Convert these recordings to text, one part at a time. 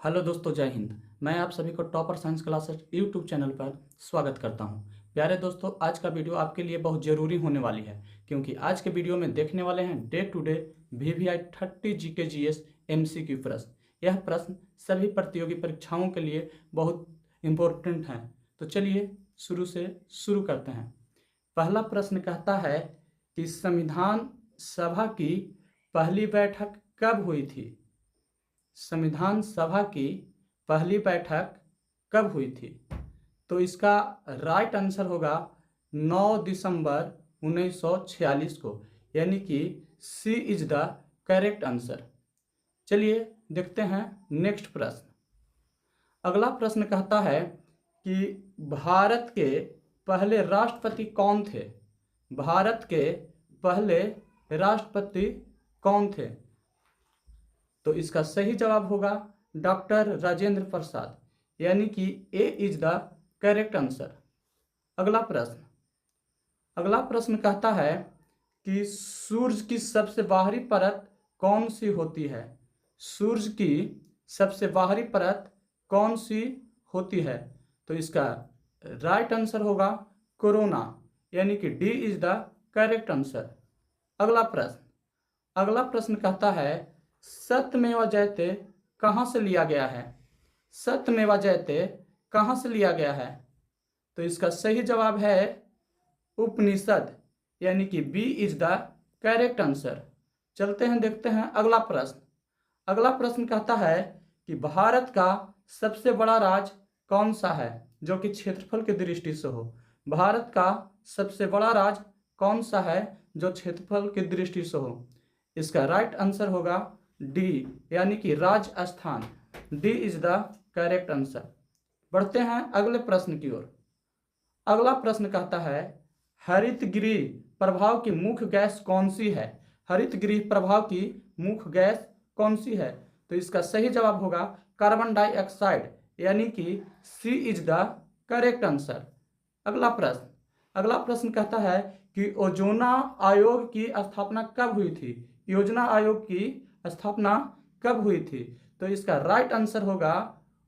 Hello दोस्तों, जय हिंद। मैं आप सभी को topper science classes YouTube channel पर स्वागत करता हूं। प्यारे दोस्तों, आज का वीडियो आपके लिए बहुत ज़रूरी होने वाली है, क्योंकि आज के वीडियो में देखने वाले हैं day to day VVI 30 GK GS MCQ प्रश्न। यह प्रश्न सभी प्रतियोगी परीक्षाओं के लिए बहुत इम्पोर्टेंट हैं। तो चलिए शुरू करते हैं। पहला प्रश्न कहता है कि संविधान सभा की पहली बैठक कब हुई थी? संविधान सभा की पहली बैठक कब हुई थी? तो इसका राइट आंसर होगा 9 दिसंबर 1946 को, यानी कि सी इज द करेक्ट आंसर। चलिए देखते हैं नेक्स्ट प्रश्न। अगला प्रश्न कहता है कि भारत के पहले राष्ट्रपति कौन थे? भारत के पहले राष्ट्रपति कौन थे? तो इसका सही जवाब होगा डॉक्टर राजेंद्र प्रसाद, यानी कि ए इज द करेक्ट आंसर। अगला प्रश्न कहता है कि सूर्य की सबसे बाहरी परत कौन सी होती है? सूर्य की सबसे बाहरी परत कौन सी होती है? तो इसका राइट आंसर होगा कोरोना, यानी कि D is the correct answer. अगला प्रश्न कहता है सत्यमेव जयते कहाँ से लिया गया है? सत्यमेव जयते कहाँ से लिया गया है? तो इसका सही जवाब है उपनिषद, यानी कि B is the correct answer. चलते हैं, देखते हैं अगला प्रश्न कहता है कि भारत का सबसे बड़ा राज्य कौन सा है, जो कि क्षेत्रफल की दृष्टि से हो? भारत का सबसे बड़ा राज्य कौन सा है जो क्षेत्रफल की दृष्टि से हो? इसका राइट आंसर होगा डी, यानी कि Rajasthan. D is the correct answer. बढ़ते हैं अगले प्रश्न की ओर। अगला प्रश्न कहता है हरितगृह प्रभाव की मुख्य गैस कौन सी है? हरितगृह प्रभाव की मुख्य गैस कौन सी है? तो इसका सही जवाब होगा कार्बन डाइऑक्साइड, यानी कि सी इज द करेक्ट आंसर। अगला प्रश्न कहता है कि योजना आयोग की स्थापना कब हुई थी? योजना आयोग की स्थापना कब हुई थी? तो इसका राइट आंसर होगा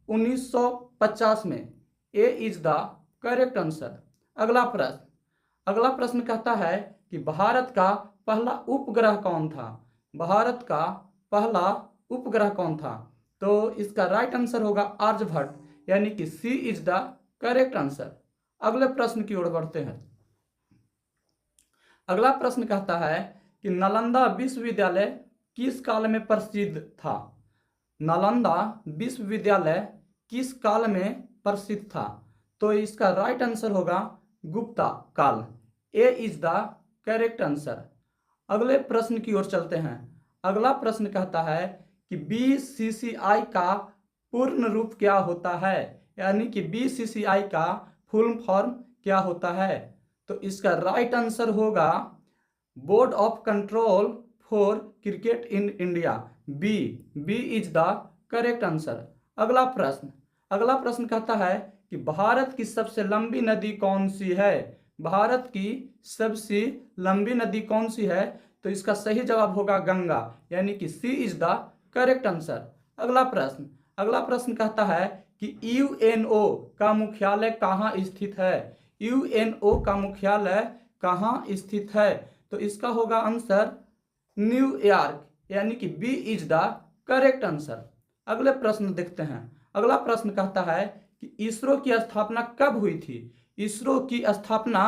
1950 में। ए इज द करेक्ट आंसर। अगला प्रश्न कहता है कि भारत का पहला उपग्रह कौन था? भारत का पहला उपग्रह कौन था? तो इसका राइट आंसर होगा आर्यभट्ट, यानी कि सी इज द करेक्ट आंसर। अगले प्रश्न की ओर बढ़ते हैं। अगला प्रश्न कहता है कि नालंदा विश्वविद्यालय किस काल में प्रसिद्ध था? नालंदा विश्वविद्यालय किस काल में प्रसिद्ध था? तो इसका राइट आंसर होगा गुप्ता काल। ए इज द करेक्ट आंसर। अगले प्रश्न की ओर चलते हैं। अगला प्रश्न कहता है कि BCCI का पूर्ण रूप क्या होता है? यानी कि BCCI का फुल फॉर्म क्या होता है? तो इसका राइट आंसर होगा board of control for cricket in India. B is the correct answer. अगला प्रश्न कहता है कि भारत की सबसे लंबी नदी कौन सी है? भारत की सबसे लंबी नदी कौन सी है? तो इसका सही जवाब होगा गंगा, यानी कि सी इज द करेक्ट आंसर। अगला प्रश्न कहता है कि यूएनओ का मुख्यालय कहाँ स्थित है? यूएनओ का मुख्यालय कहाँ स्थित है? तो इसका होगा आंसर न्यूयॉर्क, यानी कि B is the correct answer. अगले प्रश्न देखते हैं। अगला प्रश्न कहता है कि इसरो की स्थापना कब हुई थी? इसरो की स्थापना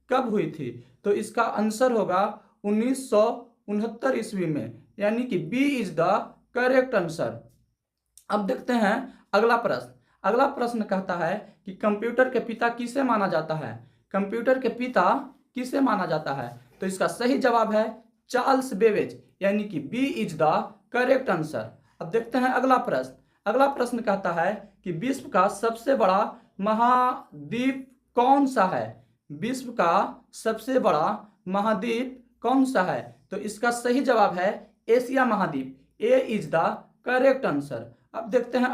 कब हुई थी? तो इसका आंसर होगा 1969 ईस्वी में, यानी कि B is the correct answer. अब देखते हैं अगला प्रश्न कहता है कि कंप्यूटर के पिता किसे माना जाता है? कंप्यूटर के पिता किसे माना जाता है? तो इसका सही जवाब है चार्ल्स बेबेज, यानी कि B is the correct answer. अब देखते हैं अगला प्रश्न कहता है कि विश्व का सबसे बड़ा महाद्वीप कौन सा है? विश्व का सबसे बड़ा महाद्वीप कौन सा है? तो इसका सही जवाब है एशिया महाद्वीप। ए इज द करेक्ट आंसर। अब देखते हैं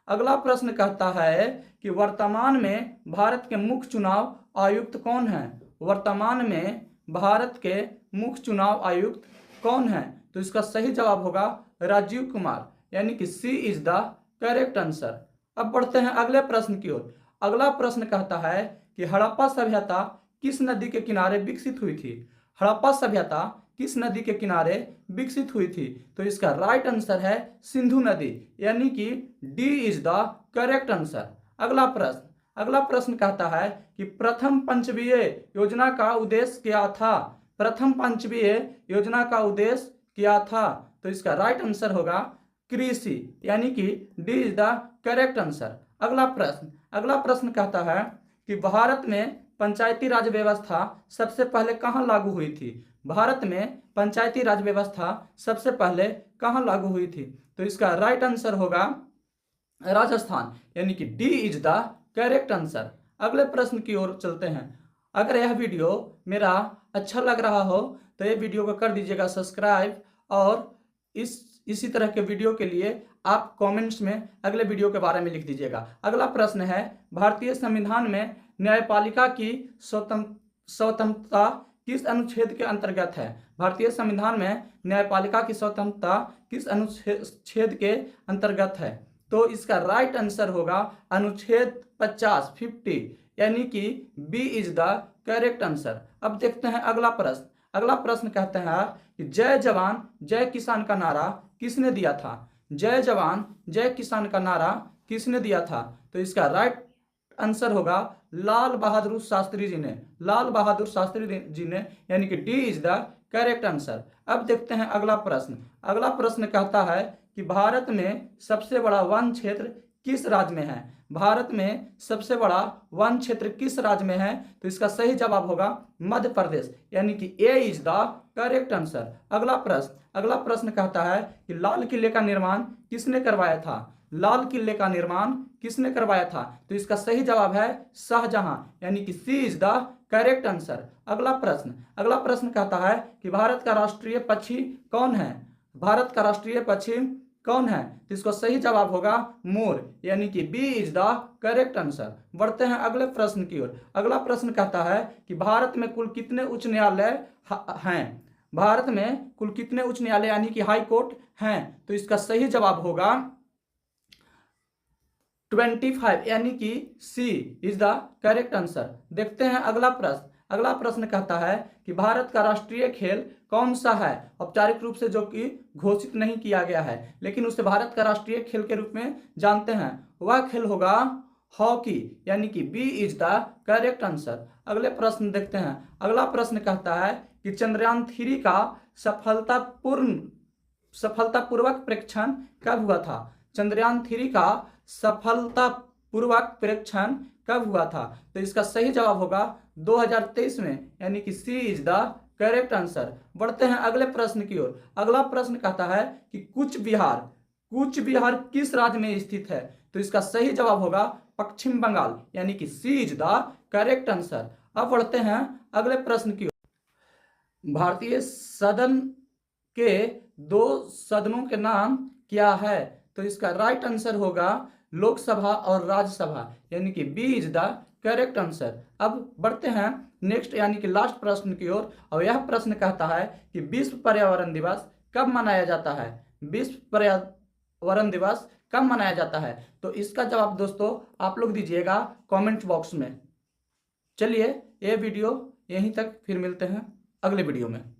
अगला प्रश्न कहता है कि वर्तमान में भारत के मुख्य चुनाव आयुक्त कौन है? वर्तमान में भारत के मुख्य चुनाव आयुक्त कौन है? तो इसका सही जवाब होगा राजीव कुमार, यानी कि सी इज द करेक्ट आंसर। अब बढ़ते हैं अगले प्रश्न की ओर। अगला प्रश्न कहता है कि हड़प्पा सभ्यता किस नदी के किनारे विकसित हुई थी? हड़प्पा सभ्यता किस नदी के किनारे विकसित हुई थी? तो इसका राइट आंसर है सिंधु नदी, यानी कि D is the correct answer. अगला प्रश्न कहता है कि प्रथम पंचवीय योजना का उद्देश्य क्या था? प्रथम पंचवीय योजना का उद्देश्य क्या था? तो इसका राइट आंसर होगा कृषि, यानी कि D is the correct answer. अगला प्रश्न कहता है कि भारत में पंचायती राज व्यवस्था सबसे पहले कहाँ लागू हुई थी? भारत में पंचायती राज व्यवस्था सबसे पहले कहाँ लागू हुई थी? तो इसका राइट आंसर होगा राजस्थान, यानी कि D is the correct answer. अगले प्रश्न की ओर चलते हैं। अगर यह वीडियो मेरा अच्छा लग रहा हो तो ये वीडियो को कर दीजिएगा सब्सक्राइब, और इसी तरह के वीडियो के लिए आप कमेंट्स में अगले वीडियो के बारे में लिख दीजिएगा। अगला प्रश्न है, भारतीय संविधान में न्यायपालिका की स्वतंत्रता किस अनुच्छेद के अंतर्गत है? भारतीय संविधान में न्यायपालिका की स्वतंत्रता किस अनुच्छेद के अंतर्गत है? तो इसका राइट आंसर होगा अनुच्छेद 50, यानी कि B is the correct answer. अब देखते हैं अगला प्रश्न कहते हैं कि जय जवान जय किसान का नारा किसने दिया था? जय जवान जय किसान का नारा किसने दिया था? तो इसका राइट आंसर होगा लाल बहादुर शास्त्री जी ने, यानी कि D is the correct answer. अब देखते हैं अगला प्रश्न कहता है कि भारत में सबसे बड़ा वन क्षेत्र किस राज्य में है? भारत में सबसे बड़ा वन क्षेत्र किस राज्य में है? तो इसका सही जवाब होगा मध्य प्रदेश, यानी कि ए इज द करेक्ट आंसर। अगला प्रश्न कहता है कि लाल किले का निर्माण किसने करवाया था? लाल किले का निर्माण किसने करवाया था? तो इसका सही जवाब है शाहजहां, यानी कि सी इज द करेक्ट आंसर। अगला प्रश्न कहता है कि भारत का राष्ट्रीय पक्षी कौन है? भारत का राष्ट्रीय पक्षी कौन है? तो इसका सही जवाब होगा मोर, यानी कि B is the correct answer. बढ़ते हैं अगले प्रश्न की ओर। अगला प्रश्न कहता है कि भारत में कुल कितने उच्च न्यायालय हैं? भारत में कुल कितने उच्च न्यायालय यानी कि हाई कोर्ट हैं? तो इसका सही जवाब होगा 25, यानी कि सी इज द करेक्ट आंसर। देखते हैं अगला प्रश्न कहता है कि भारत का राष्ट्रीय खेल कौन सा है? औपचारिक रूप से जो कि घोषित नहीं किया गया है, लेकिन उसे भारत का राष्ट्रीय खेल के रूप में जानते हैं, वह खेल होगा हॉकी, यानी कि B is the correct answer. अगले प्रश्न देखते हैं। अगला प्रश्न कहता है कि चंद्रयान 3 का सफलतापूर्वक परीक्षण कब हुआ था? चंद्रयान 3 का सफलतापूर्वक परीक्षण कब हुआ था? तो इसका सही जवाब होगा 2023 में, यानी कि सी इज द करेक्ट आंसर। बढ़ते हैं अगले प्रश्न की ओर। अगला प्रश्न कहता है कि कूच बिहार किस राज्य में स्थित है? तो इसका सही जवाब होगा पश्चिम बंगाल, यानी कि सी इज द करेक्ट आंसर। अब बढ़ते हैं अगले प्रश्न की ओर। भारतीय सदन के 2 सदनों के नाम क्या है? तो इसका राइट आंसर होगा लोकसभा और राज्यसभा, यानी कि B is the correct answer. अब बढ़ते हैं नेक्स्ट यानी कि लास्ट प्रश्न की ओर, और यह प्रश्न कहता है कि विश्व पर्यावरण दिवस कब मनाया जाता है? विश्व पर्यावरण दिवस कब मनाया जाता है? तो इसका जवाब दोस्तों आप लोग दीजिएगा कमेंट बॉक्स में। चलिए ये वीडियो यहीं तक, फिर मिलते हैं अगले वीडियो में।